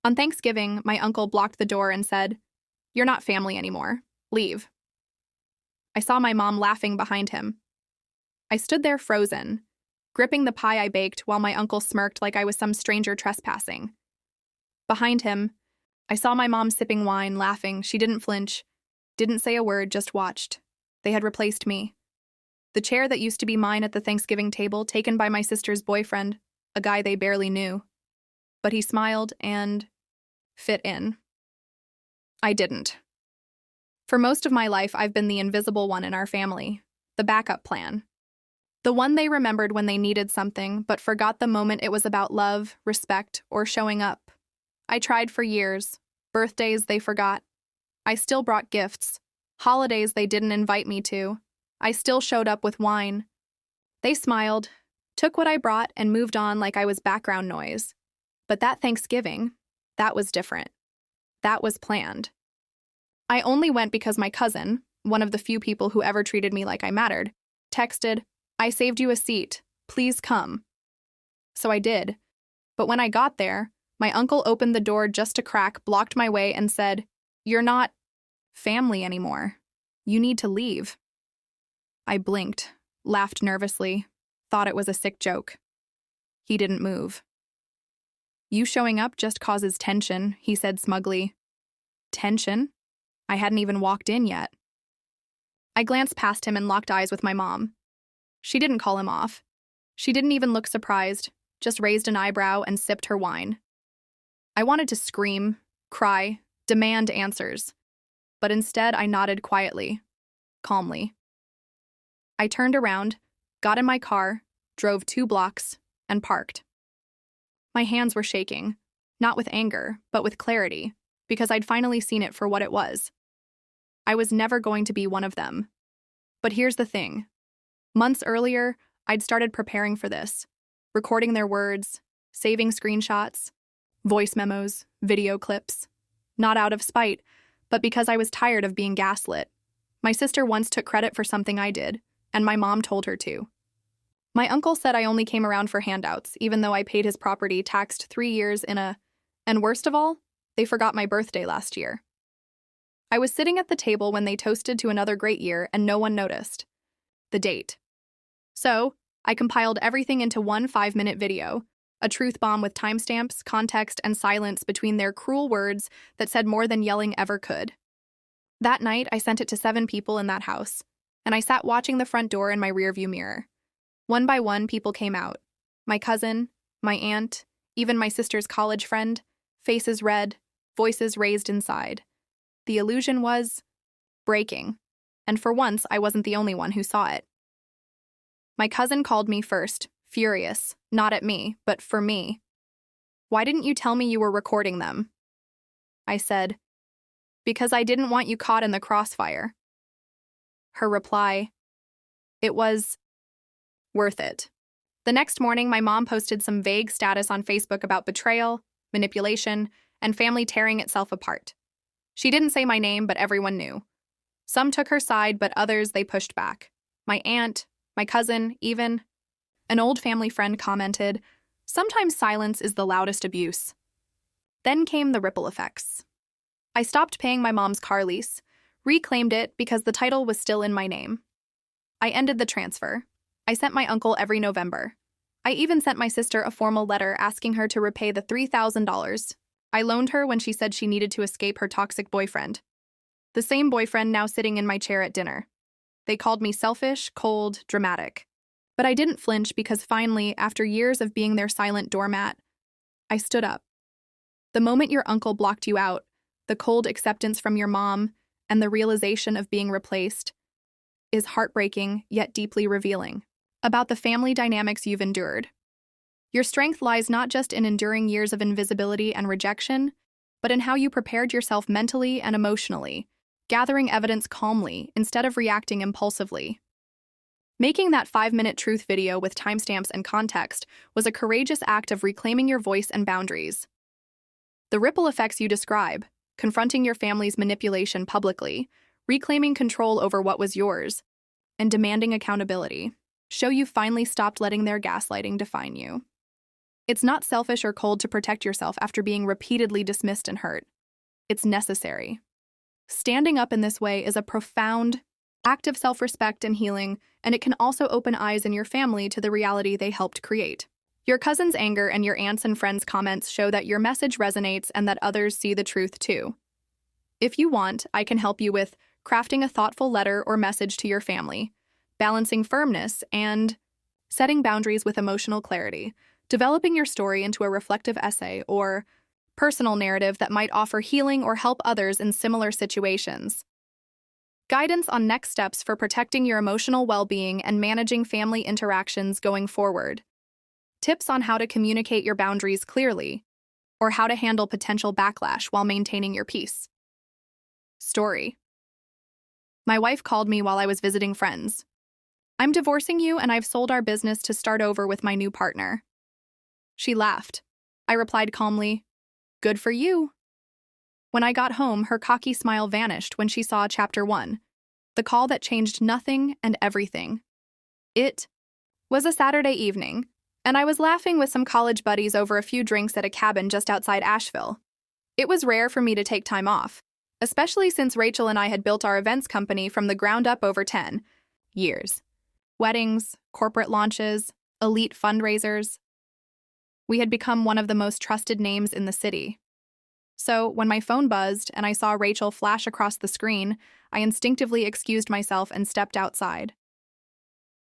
On Thanksgiving, my uncle blocked the door and said, "You're not family anymore. Leave." I saw my mom laughing behind him. I stood there frozen, gripping the pie I baked while my uncle smirked like I was some stranger trespassing. Behind him, I saw my mom sipping wine, laughing. She didn't flinch, didn't say a word, just watched. They had replaced me. The chair that used to be mine at the Thanksgiving table, taken by my sister's boyfriend, a guy they barely knew. But he smiled and fit in. I didn't. For most of my life, I've been the invisible one in our family, the backup plan. The one they remembered when they needed something, but forgot the moment it was about love, respect, or showing up. I tried for years. Birthdays they forgot. I still brought gifts. Holidays they didn't invite me to. I still showed up with wine. They smiled, took what I brought, and moved on like I was background noise. But that Thanksgiving, that was different. That was planned. I only went because my cousin, one of the few people who ever treated me like I mattered, texted, "I saved you a seat. Please come." So I did. But when I got there, my uncle opened the door just a crack, blocked my way, and said, "You're not family anymore. You need to leave." I blinked, laughed nervously, thought it was a sick joke. He didn't move. "You showing up just causes tension," he said smugly. Tension? I hadn't even walked in yet. I glanced past him and locked eyes with my mom. She didn't call him off. She didn't even look surprised, just raised an eyebrow and sipped her wine. I wanted to scream, cry, demand answers. But instead, I nodded quietly, calmly. I turned around, got in my car, drove 2 blocks, and parked. My hands were shaking, not with anger, but with clarity, because I'd finally seen it for what it was. I was never going to be one of them. But here's the thing. Months earlier, I'd started preparing for this, recording their words, saving screenshots, voice memos, video clips. Not out of spite, but because I was tired of being gaslit. My sister once took credit for something I did, and my mom told her to. My uncle said I only came around for handouts, even though I paid his property taxed 3 years in a... And worst of all, they forgot my birthday last year. I was sitting at the table when they toasted to another great year, and no one noticed. The date. So, I compiled everything into one 5-minute video, a truth bomb with timestamps, context, and silence between their cruel words that said more than yelling ever could. That night, I sent it to 7 people in that house, and I sat watching the front door in my rearview mirror. One by one, people came out. My cousin, my aunt, even my sister's college friend, faces red, voices raised inside. The illusion was breaking, and for once, I wasn't the only one who saw it. My cousin called me first, furious, not at me, but for me. "Why didn't you tell me you were recording them?" I said, "Because I didn't want you caught in the crossfire." Her reply, "It was worth it." The next morning, my mom posted some vague status on Facebook about betrayal, manipulation, and family tearing itself apart. She didn't say my name, but everyone knew. Some took her side, but others they pushed back. My aunt, my cousin, even. An old family friend commented, "Sometimes silence is the loudest abuse." Then came the ripple effects. I stopped paying my mom's car lease, reclaimed it because the title was still in my name. I ended the transfer. I sent my uncle every November. I even sent my sister a formal letter asking her to repay the $3,000 I loaned her when she said she needed to escape her toxic boyfriend. The same boyfriend now sitting in my chair at dinner. They called me selfish, cold, dramatic. But I didn't flinch because finally, after years of being their silent doormat, I stood up. The moment your uncle blocked you out, the cold acceptance from your mom, and the realization of being replaced, is heartbreaking yet deeply revealing about the family dynamics you've endured. Your strength lies not just in enduring years of invisibility and rejection, but in how you prepared yourself mentally and emotionally, gathering evidence calmly instead of reacting impulsively. Making that 5-minute truth video with timestamps and context was a courageous act of reclaiming your voice and boundaries. The ripple effects you describe, confronting your family's manipulation publicly, reclaiming control over what was yours, and demanding accountability, show you finally stopped letting their gaslighting define you. It's not selfish or cold to protect yourself after being repeatedly dismissed and hurt. It's necessary. Standing up in this way is a profound act of self-respect and healing, and it can also open eyes in your family to the reality they helped create. Your cousin's anger and your aunts' and friends' comments show that your message resonates and that others see the truth too. If you want, I can help you with crafting a thoughtful letter or message to your family, balancing firmness and setting boundaries with emotional clarity, developing your story into a reflective essay or personal narrative that might offer healing or help others in similar situations. Guidance on next steps for protecting your emotional well-being and managing family interactions going forward. Tips on how to communicate your boundaries clearly, or how to handle potential backlash while maintaining your peace. Story. My wife called me while I was visiting friends. I'm divorcing you and I've sold our business to start over with my new partner. She laughed. I replied calmly, "Good for you." When I got home, her cocky smile vanished when she saw Chapter 1, the call that changed nothing and everything. It was a Saturday evening, and I was laughing with some college buddies over a few drinks at a cabin just outside Asheville. It was rare for me to take time off, especially since Rachel and I had built our events company from the ground up over 10 years. Weddings, corporate launches, elite fundraisers. We had become one of the most trusted names in the city. So, when my phone buzzed and I saw Rachel flash across the screen, I instinctively excused myself and stepped outside.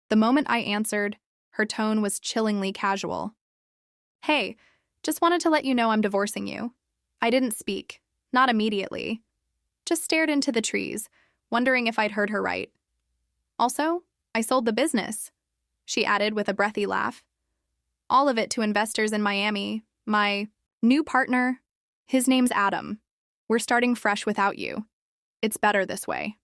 The moment I answered, her tone was chillingly casual. "Hey, just wanted to let you know I'm divorcing you." I didn't speak, not immediately. Just stared into the trees, wondering if I'd heard her right. "Also, I sold the business," she added with a breathy laugh. "All of it to investors in Miami. My new partner, his name's Adam. We're starting fresh without you. It's better this way."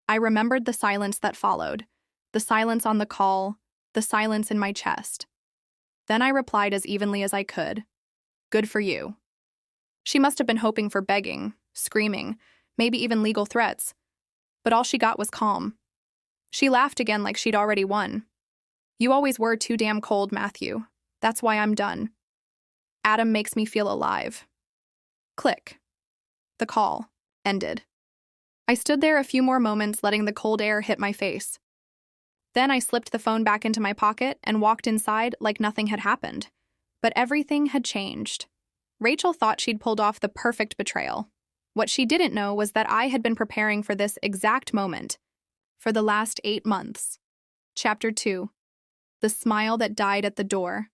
I remembered the silence that followed, the silence on the call, the silence in my chest. Then I replied as evenly as I could, "Good for you." She must have been hoping for begging, screaming, maybe even legal threats, but all she got was calm. She laughed again like she'd already won. "You always were too damn cold, Matthew. That's why I'm done. Adam makes me feel alive." Click. The call ended. I stood there a few more moments, letting the cold air hit my face. Then I slipped the phone back into my pocket and walked inside like nothing had happened. But everything had changed. Rachel thought she'd pulled off the perfect betrayal. What she didn't know was that I had been preparing for this exact moment for the last 8 months. Chapter 2. The smile that died at the door.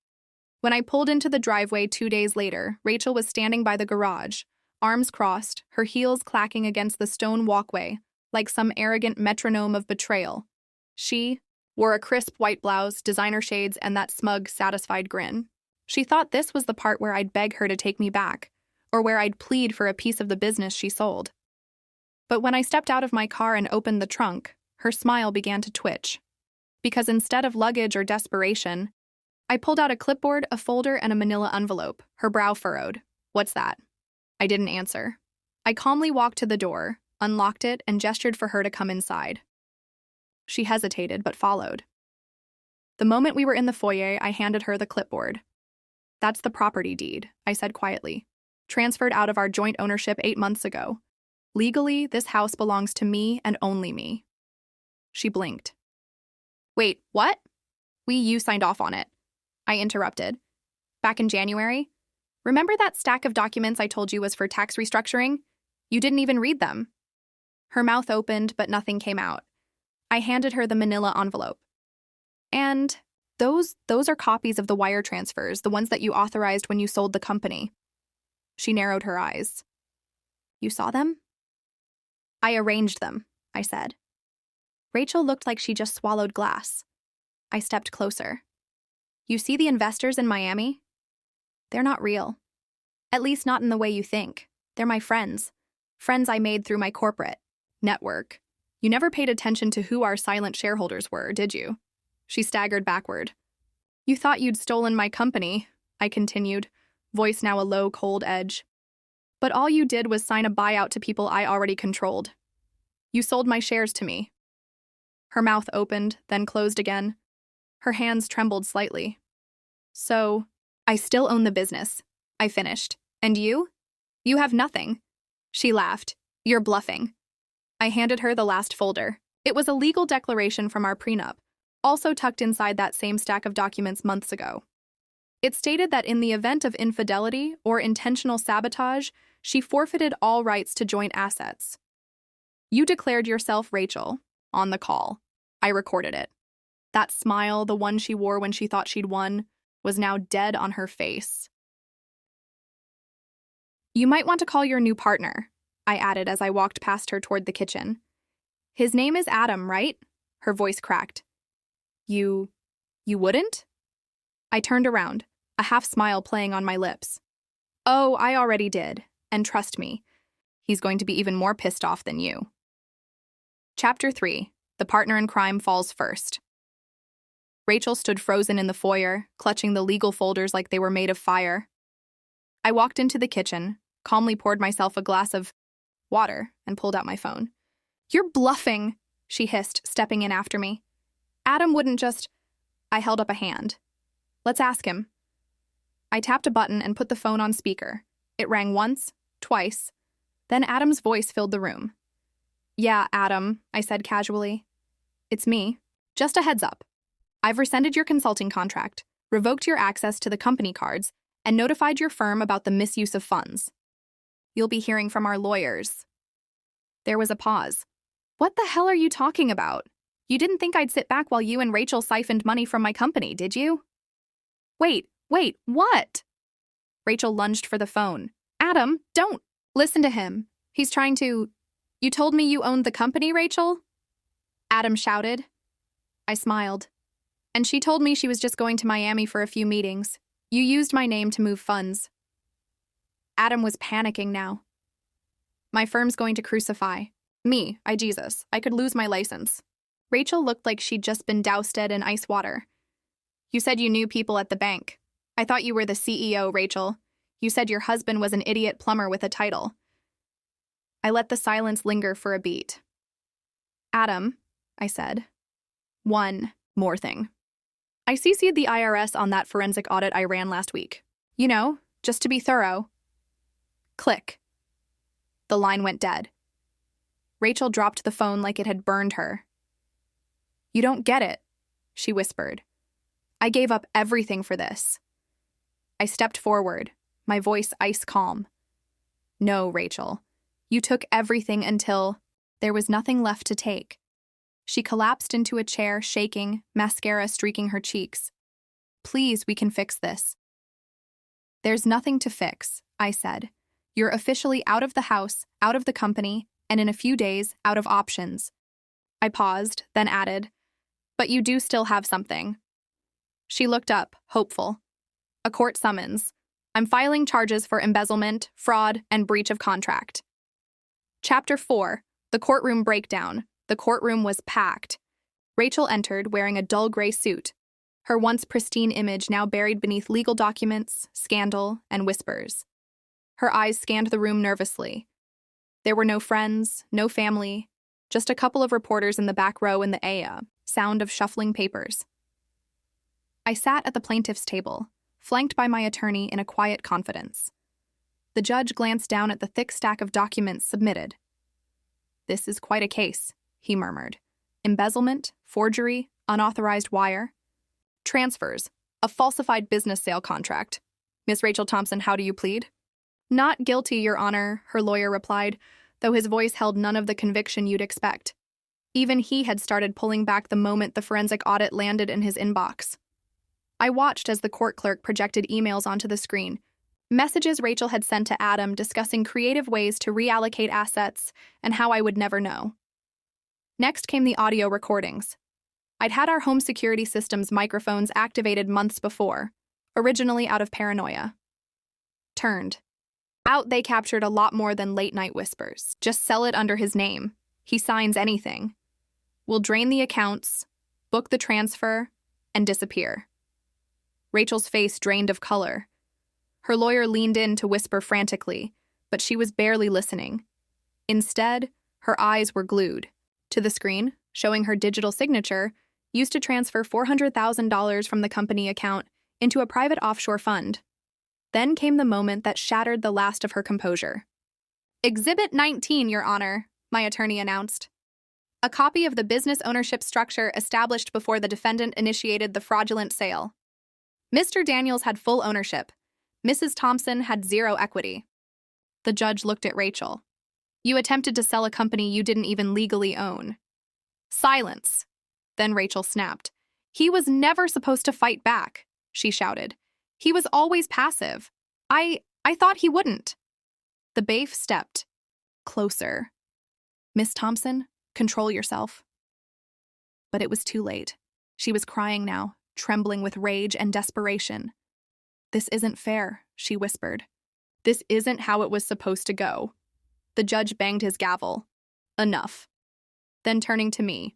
When I pulled into the driveway 2 days later, Rachel was standing by the garage, arms crossed, her heels clacking against the stone walkway, like some arrogant metronome of betrayal. She wore a crisp white blouse, designer shades, and that smug, satisfied grin. She thought this was the part where I'd beg her to take me back, or where I'd plead for a piece of the business she sold. But when I stepped out of my car and opened the trunk, her smile began to twitch. Because instead of luggage or desperation, I pulled out a clipboard, a folder, and a manila envelope, her brow furrowed. "What's that?" I didn't answer. I calmly walked to the door, unlocked it, and gestured for her to come inside. She hesitated, but followed. The moment we were in the foyer, I handed her the clipboard. "That's the property deed," I said quietly. "Transferred out of our joint ownership 8 months ago. Legally, this house belongs to me and only me." She blinked. "Wait, what?" You signed off on it," I interrupted. "Back in January? Remember that stack of documents I told you was for tax restructuring? You didn't even read them." Her mouth opened, but nothing came out. I handed her the manila envelope. "And those are copies of the wire transfers, the ones that you authorized when you sold the company." She narrowed her eyes. "You saw them?" "I arranged them," I said. Rachel looked like she just swallowed glass. I stepped closer. "You see the investors in Miami? They're not real. At least not in the way you think. They're my friends. Friends I made through my corporate network. You never paid attention to who our silent shareholders were, did you?" She staggered backward. "You thought you'd stolen my company," I continued, voice now a low, cold edge. "But all you did was sign a buyout to people I already controlled. You sold my shares to me." Her mouth opened, then closed again. Her hands trembled slightly. "So, I still own the business. I finished. And you? You have nothing. She laughed. You're bluffing. I handed her the last folder. It was a legal declaration from our prenup, also tucked inside that same stack of documents months ago. It stated that in the event of infidelity or intentional sabotage, she forfeited all rights to joint assets. You declared yourself Rachel on the call. I recorded it. That smile, the one she wore when she thought she'd won, was now dead on her face. You might want to call your new partner, I added as I walked past her toward the kitchen. His name is Adam, right? Her voice cracked. You wouldn't? I turned around, a half smile playing on my lips. Oh, I already did, and trust me, he's going to be even more pissed off than you. Chapter 3. The partner in crime falls first. Rachel stood frozen in the foyer, clutching the legal folders like they were made of fire. I walked into the kitchen, calmly poured myself a glass of water, and pulled out my phone. You're bluffing, she hissed, stepping in after me. Adam wouldn't just... I held up a hand. Let's ask him. I tapped a button and put the phone on speaker. It rang once, twice. Then Adam's voice filled the room. Yeah, Adam, I said casually. It's me. Just a heads up. I've rescinded your consulting contract, revoked your access to the company cards, and notified your firm about the misuse of funds. You'll be hearing from our lawyers. There was a pause. What the hell are you talking about? You didn't think I'd sit back while you and Rachel siphoned money from my company, did you? Wait, what? Rachel lunged for the phone. Adam, don't listen to him. He's trying to... You told me you owned the company, Rachel? Adam shouted. I smiled. And she told me she was just going to Miami for a few meetings. You used my name to move funds. Adam was panicking now. My firm's going to crucify. Me, Jesus. I could lose my license. Rachel looked like she'd just been doused in ice water. You said you knew people at the bank. I thought you were the CEO, Rachel. You said your husband was an idiot plumber with a title. I let the silence linger for a beat. Adam, I said. One more thing. I CC'd the IRS on that forensic audit I ran last week. You know, just to be thorough. Click. The line went dead. Rachel dropped the phone like it had burned her. You don't get it, she whispered. I gave up everything for this. I stepped forward, my voice ice calm. No, Rachel. You took everything until there was nothing left to take. She collapsed into a chair, shaking, mascara streaking her cheeks. Please, we can fix this. There's nothing to fix, I said. You're officially out of the house, out of the company, and in a few days, out of options. I paused, then added, but you do still have something. She looked up, hopeful. A court summons. I'm filing charges for embezzlement, fraud, and breach of contract. Chapter 4. The courtroom breakdown. The courtroom was packed. Rachel entered wearing a dull gray suit, her once pristine image now buried beneath legal documents, scandal, and whispers. Her eyes scanned the room nervously. There were no friends, no family, just a couple of reporters in the back row in the sound of shuffling papers. I sat at the plaintiff's table, flanked by my attorney in a quiet confidence. The judge glanced down at the thick stack of documents submitted. This is quite a case, he murmured. Embezzlement, forgery, unauthorized wire. Transfers, a falsified business sale contract. Miss Rachel Thompson, how do you plead? Not guilty, Your Honor, her lawyer replied, though his voice held none of the conviction you'd expect. Even he had started pulling back the moment the forensic audit landed in his inbox. I watched as the court clerk projected emails onto the screen. Messages Rachel had sent to Adam discussing creative ways to reallocate assets and how I would never know. Next came the audio recordings. I'd had our home security system's microphones activated months before, originally out of paranoia. Turned. Out they captured a lot more than late-night whispers. Just sell it under his name. He signs anything. We'll drain the accounts, book the transfer, and disappear. Rachel's face drained of color. Her lawyer leaned in to whisper frantically, but she was barely listening. Instead, her eyes were glued to the screen, showing her digital signature, used to transfer $400,000 from the company account into a private offshore fund. Then came the moment that shattered the last of her composure. Exhibit 19, Your Honor, my attorney announced. A copy of the business ownership structure established before the defendant initiated the fraudulent sale. Mr. Daniels had full ownership. Mrs. Thompson had zero equity. The judge looked at Rachel. You attempted to sell a company you didn't even legally own. Silence. Then Rachel snapped. He was never supposed to fight back, she shouted. He was always passive. I thought he wouldn't. The bailiff stepped closer. Miss Thompson, control yourself. But it was too late. She was crying now, trembling with rage and desperation. This isn't fair, she whispered. This isn't how it was supposed to go. The judge banged his gavel. Enough. Then turning to me.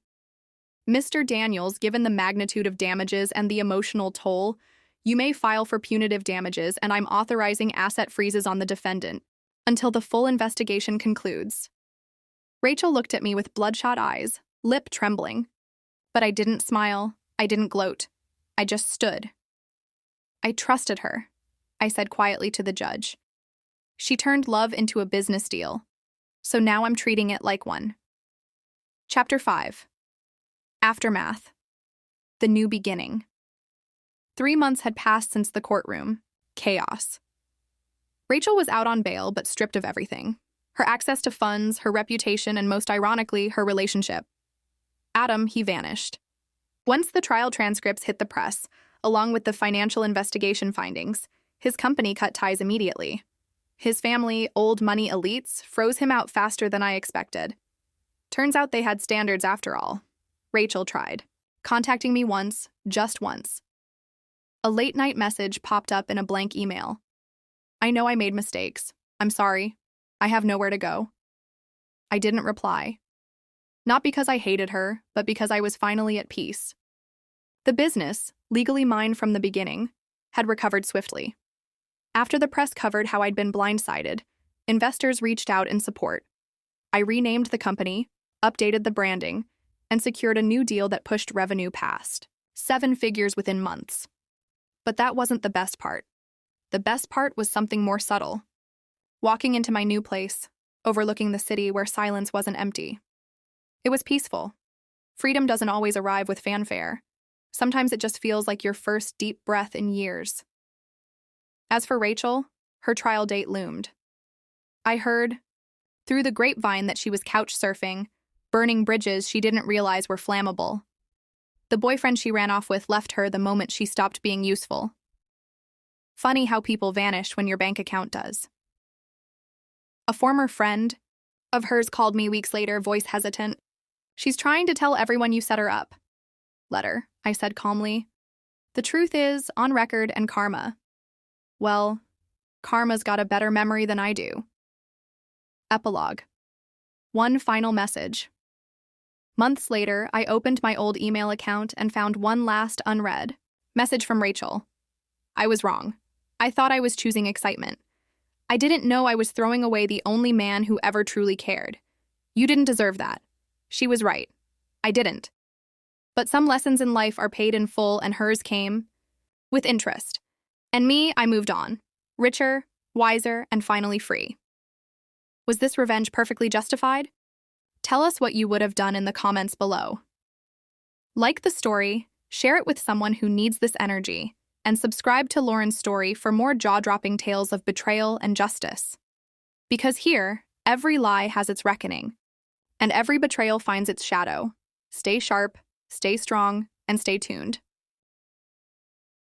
Mr. Daniels, given the magnitude of damages and the emotional toll, you may file for punitive damages, and I'm authorizing asset freezes on the defendant until the full investigation concludes. Rachel looked at me with bloodshot eyes, lip trembling. But I didn't smile, I didn't gloat. I just stood. I trusted her, I said quietly to the judge. She turned love into a business deal, so now I'm treating it like one. Chapter 5. Aftermath. The new beginning. 3 months had passed since the courtroom. Chaos. Rachel was out on bail but stripped of everything. Her access to funds, her reputation, and most ironically, her relationship. Adam, he vanished. Once the trial transcripts hit the press, along with the financial investigation findings, his company cut ties immediately. His family, old money elites, froze him out faster than I expected. Turns out they had standards after all. Rachel tried, contacting me once, just once. A late-night message popped up in a blank email. I know I made mistakes. I'm sorry. I have nowhere to go. I didn't reply. Not because I hated her, but because I was finally at peace. The business, legally mine from the beginning, had recovered swiftly. After the press covered how I'd been blindsided, investors reached out in support. I renamed the company, updated the branding, and secured a new deal that pushed revenue past 7 figures within months. But that wasn't the best part. The best part was something more subtle. Walking into my new place, overlooking the city where silence wasn't empty. It was peaceful. Freedom doesn't always arrive with fanfare. Sometimes it just feels like your first deep breath in years. As for Rachel, her trial date loomed. I heard, through the grapevine, that she was couch surfing, burning bridges she didn't realize were flammable. The boyfriend she ran off with left her the moment she stopped being useful. Funny how people vanish when your bank account does. A former friend of hers called me weeks later, voice hesitant. She's trying to tell everyone you set her up. Let her, I said calmly. The truth is, on record and karma. Well, karma's got a better memory than I do. Epilogue. One final message. Months later, I opened my old email account and found one last unread message from Rachel. I was wrong. I thought I was choosing excitement. I didn't know I was throwing away the only man who ever truly cared. You didn't deserve that. She was right. I didn't. But some lessons in life are paid in full, and hers came with interest. And me, I moved on. Richer, wiser, and finally free. Was this revenge perfectly justified? Tell us what you would have done in the comments below. Like the story, share it with someone who needs this energy, and subscribe to Lauren's story for more jaw-dropping tales of betrayal and justice. Because here, every lie has its reckoning, and every betrayal finds its shadow. Stay sharp, stay strong, and stay tuned.